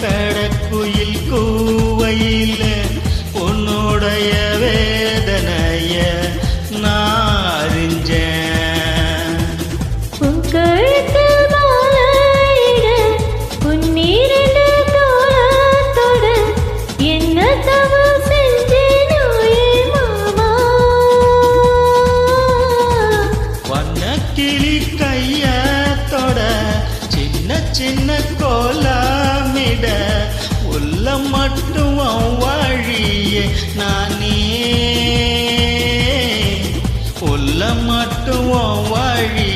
கடற்குயில் கூவையில் உன்னுடைய வேதனைய நான் அறிஞ்சேன். உன் கழுத்தில் மாலையிட உன்னிரண்டு தோளத்தோட என்ன தவம் செஞ்சேனோ மாமா. வண்ணக்கிளி கையத்தோட சின்ன சின்ன கோலமிட உள்ளம் மட்டும் வழியே நானே உள்ளம் மட்டும் வழி